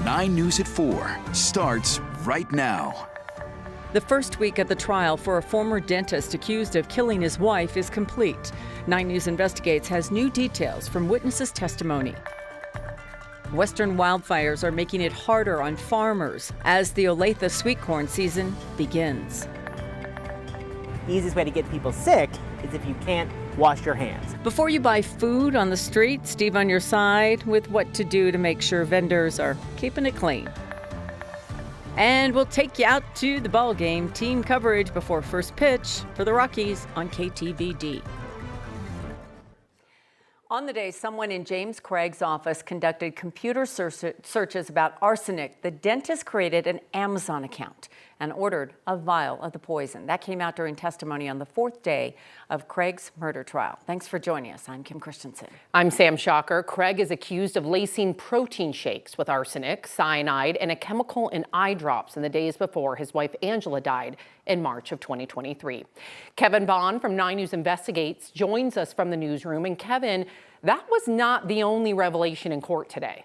9 News at 4 starts right now. The first week of the trial for a former dentist accused of killing his wife is complete. 9 News Investigates has new details from witnesses' testimony. Western wildfires are making it harder on farmers as the Olathe sweet corn season begins. The easiest way to get people sick is if you can't wash your hands. Before you buy food on the street, Steve on your side with what to do to make sure vendors are keeping it clean. And we'll take you out to the ball game. Team coverage before first pitch for the Rockies on KTVD. On the day, someone in James Craig's office conducted computer searches about arsenic. The dentist created an Amazon account and ordered a vial of the poison. That came out during testimony on the 4th day of Craig's murder trial. Thanks for joining us. I'm Kim Christensen. I'm Sam Shocker. Craig is accused of lacing protein shakes with arsenic, cyanide, and a chemical in eye drops in the days before his wife Angela died in March of 2023. Kevin Bond from 9 News Investigates joins us from the newsroom. And Kevin, that was not the only revelation in court today.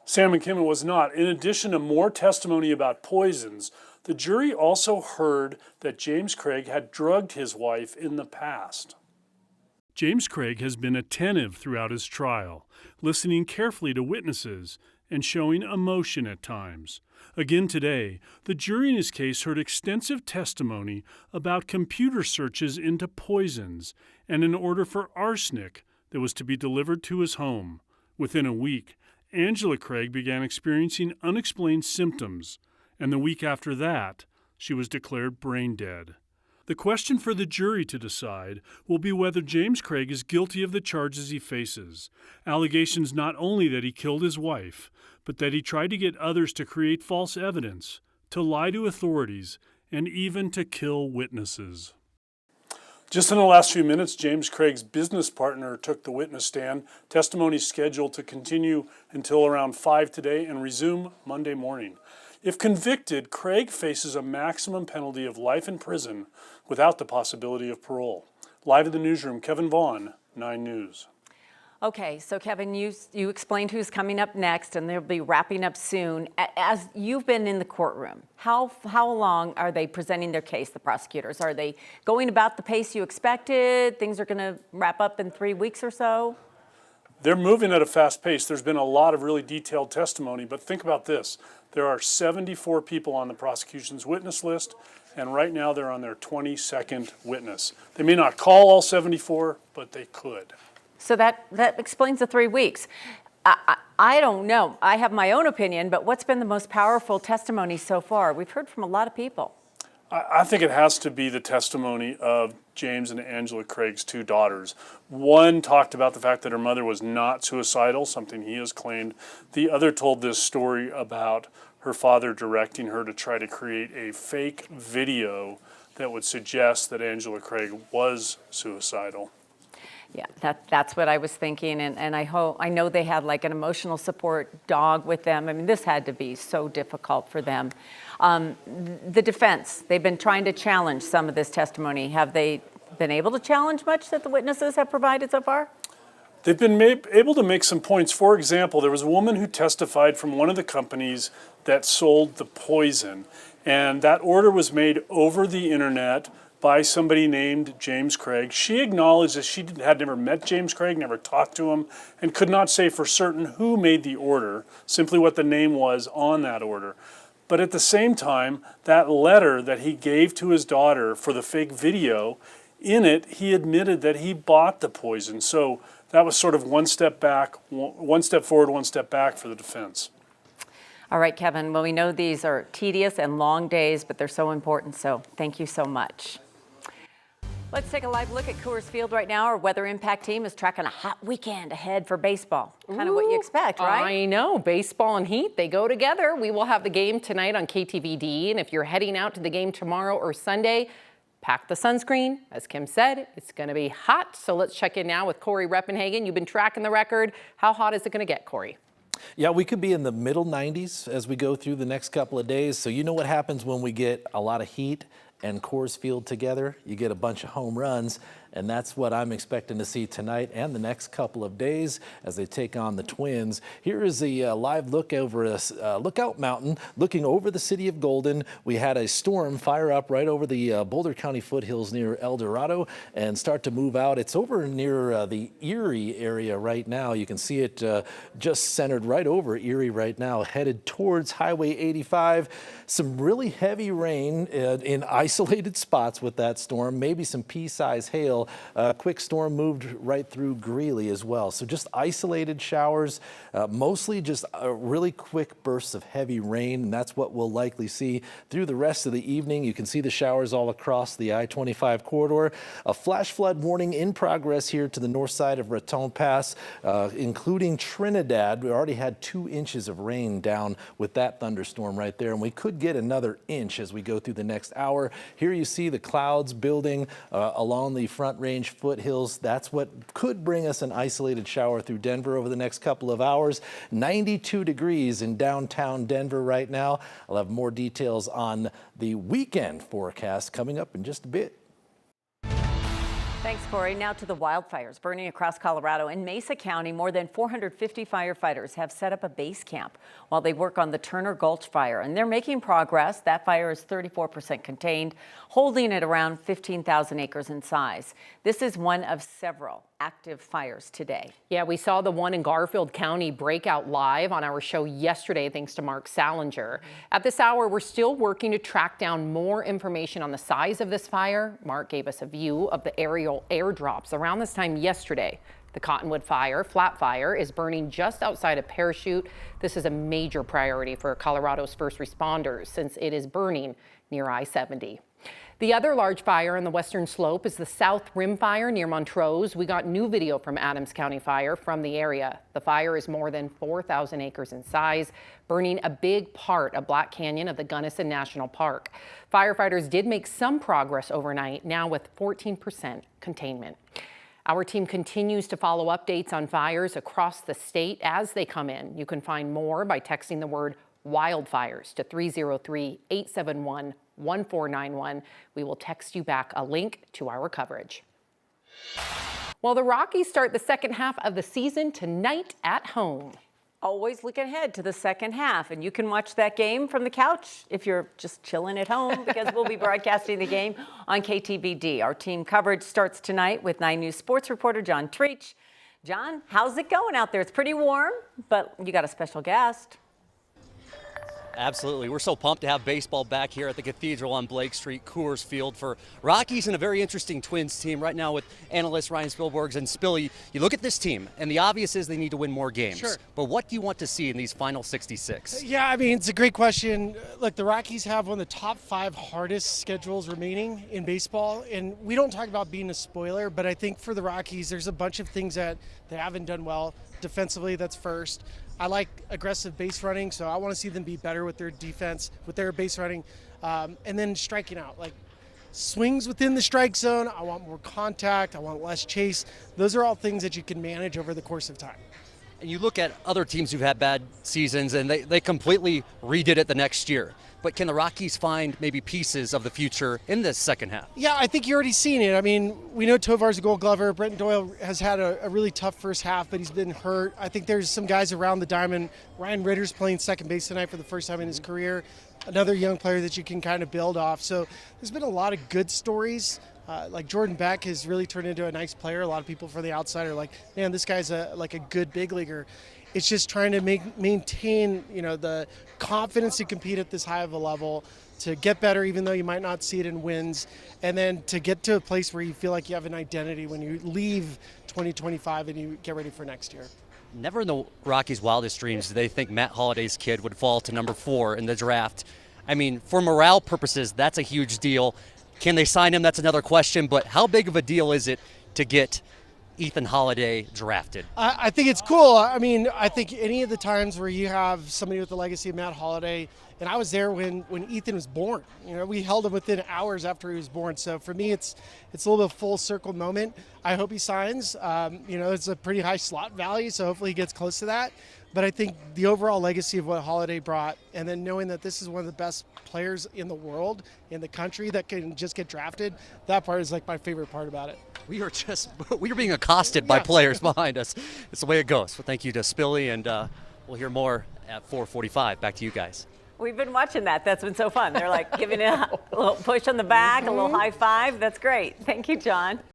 Sam and Kim, it was not. In addition to more testimony about poisons, the jury also heard that James Craig had drugged his wife in the past. James Craig has been attentive throughout his trial, listening carefully to witnesses and showing emotion at times. Again today, the jury in his case heard extensive testimony about computer searches into poisons and an order for arsenic that was to be delivered to his home. Within a week, Angela Craig began experiencing unexplained symptoms, and the week after that, she was declared brain dead. The question for the jury to decide will be whether James Craig is guilty of the charges he faces. Allegations not only that he killed his wife, but that he tried to get others to create false evidence, to lie to authorities, and even to kill witnesses. Just in the last few minutes, James Craig's business partner took the witness stand. Testimony is scheduled to continue until around 5 today and resume Monday morning. If convicted, Craig faces a maximum penalty of life in prison without the possibility of parole. Live in the newsroom, Kevin Vaughn, 9 News. Okay, so Kevin, you explained who's coming up next, and they'll be wrapping up soon. As you've been in the courtroom, how long are they presenting their case, the prosecutors? Are they going about the pace you expected? Things are going to wrap up in 3 weeks or so? They're moving at a fast pace. There's been a lot of really detailed testimony, but think about this. There are 74 people on the prosecution's witness list, and right now they're on their 22nd witness. They may not call all 74, but they could. So that explains the 3 weeks. I don't know. I have my own opinion, but what's been the most powerful testimony so far? We've heard from a lot of people. I think it has to be the testimony of James and Angela Craig's 2 daughters. One talked about the fact that her mother was not suicidal, something he has claimed. The other told this story about her father directing her to try to create a fake video that would suggest that Angela Craig was suicidal. Yeah, that's what I was thinking, and I know they had like an emotional support dog with them. I mean, this had to be so difficult for them. The defense, they've been trying to challenge some of this testimony. Have they been able to challenge much that the witnesses have provided so far? They've been able to make some points. For example, there was a woman who testified from one of the companies that sold the poison, and that order was made over the internet by somebody named James Craig. She acknowledged that she had never met James Craig, never talked to him, and could not say for certain who made the order, simply what the name was on that order. But at the same time, that letter that he gave to his daughter for the fake video, in it, he admitted that he bought the poison. So that was sort of one step back, one step forward, one step back for the defense. All right, Kevin, well, we know these are tedious and long days, but they're so important, so thank you so much. Let's take a live look at Coors Field right now. Our Weather Impact team is tracking a hot weekend ahead for baseball. Kind of what you expect, right? I know. Baseball and heat, they go together. We will have the game tonight on KTVD. And if you're heading out to the game tomorrow or Sunday, pack the sunscreen. As Kim said, it's going to be hot. So let's check in now with Corey Reppenhagen. You've been tracking the record. How hot is it going to get, Corey? Yeah, we could be in the middle 90s as we go through the next couple of days. So you know what happens when we get a lot of heat and Coors Field together? You get a bunch of home runs. and that's what I'm expecting to see tonight and the next couple of days as they take on the Twins. Here is a live look over a Lookout Mountain, looking over the city of Golden. We had a storm fire up right over the Boulder County foothills near El Dorado and start to move out. It's over near the Erie area right now. You can see it just centered right over Erie right now, headed towards Highway 85. Some really heavy rain in isolated spots with that storm, maybe some pea-sized hail. Quick storm moved right through Greeley as well. So just isolated showers, mostly just really quick bursts of heavy rain, and that's what we'll likely see through the rest of the evening. You can see the showers all across the I-25 corridor. A flash flood warning in progress here to the north side of Raton Pass, including Trinidad. We already had 2 inches of rain down with that thunderstorm right there, and we could get another inch as we go through the next hour. Here you see the clouds building along the Front Range foothills. That's what could bring us an isolated shower through Denver over the next couple of hours. 92 degrees in downtown Denver right now. I'll have more details on the weekend forecast coming up in just a bit. Thanks, Corey. Now to the wildfires burning across Colorado. In Mesa County, more than 450 firefighters have set up a base camp while they work on the Turner Gulch fire, and they're making progress. That fire is 34% contained, holding it around 15,000 acres in size. This is one of several active fires today. Yeah, we saw the one in Garfield County break out live on our show yesterday, thanks to Mark Salinger. At this hour, we're still working to track down more information on the size of this fire. Mark gave us a view of the aerial airdrops around this time yesterday. The Cottonwood fire, flat fire, is burning just outside of Parachute. This is a major priority for Colorado's first responders since it is burning near I-70. The other large fire on the western slope is the South Rim Fire near Montrose. We got new video from Adams County Fire from the area. The fire is more than 4,000 acres in size, burning a big part of Black Canyon of the Gunnison National Park. Firefighters did make some progress overnight, now with 14% containment. Our team continues to follow updates on fires across the state as they come in. You can find more by texting the word wildfires to 303-871-1491. We will text you back a link to our coverage. Well, the Rockies start the second half of the season tonight at home. Always look ahead to the second half, and you can watch that game from the couch if you're just chilling at home, because we'll be broadcasting the game on KTVD. Our team coverage starts tonight with 9 News sports reporter John Treach. John, how's it going out there? It's pretty warm, but you got a special guest. Absolutely. We're so pumped to have baseball back here at the Cathedral on Blake Street, Coors Field, for Rockies and a very interesting Twins team right now with analyst Ryan Spielbergs. And Spilly, you look at this team, and the obvious is they need to win more games. Sure. But what do you want to see in these final 66? Yeah, I mean, it's a great question. Look, the Rockies have one of the top 5 hardest schedules remaining in baseball. And we don't talk about being a spoiler, but I think for the Rockies, there's a bunch of things that they haven't done well. Defensively, that's first. I like aggressive base running, so I want to see them be better with their defense, with their base running, and then striking out. Like swings within the strike zone, I want more contact, I want less chase. Those are all things that you can manage over the course of time. And you look at other teams who've had bad seasons, and they completely redid it the next year. But can the Rockies find maybe pieces of the future in this second half? Yeah, I think you're already seeing it. I mean, we know Tovar's a Gold Glover. Brenton Doyle has had a really tough first half, but he's been hurt. I think there's some guys around the diamond. Ryan Ritter's playing second base tonight for the first time in his career. Another young player that you can kind of build off. So there's been a lot of good stories. Like Jordan Beck has really turned into a nice player. A lot of people from the outside are like, man, this guy's like a good big leaguer. It's just trying to maintain, the confidence to compete at this high of a level, to get better even though you might not see it in wins, and then to get to a place where you feel like you have an identity when you leave 2025 and you get ready for next year. Never in the Rockies' wildest dreams did they think Matt Holliday's kid would fall to number 4 in the draft. I mean, for morale purposes, that's a huge deal. Can they sign him? That's another question, but how big of a deal is it to get Ethan Holliday drafted? I think it's cool. I mean, I think any of the times where you have somebody with the legacy of Matt Holliday, and I was there when Ethan was born. We held him within hours after he was born. So for me, it's a little bit of a full circle moment. I hope he signs. It's a pretty high slot value, so hopefully he gets close to that. But I think the overall legacy of what Holliday brought, and then knowing that this is one of the best players in the world, in the country, that can just get drafted, that part is like my favorite part about it. We are being accosted by players behind us. It's the way it goes. Well, thank you to Spilly, and we'll hear more at 4:45. Back to you guys. We've been watching that. That's been so fun. They're like giving it a little push on the back, a little high five. That's great. Thank you, John.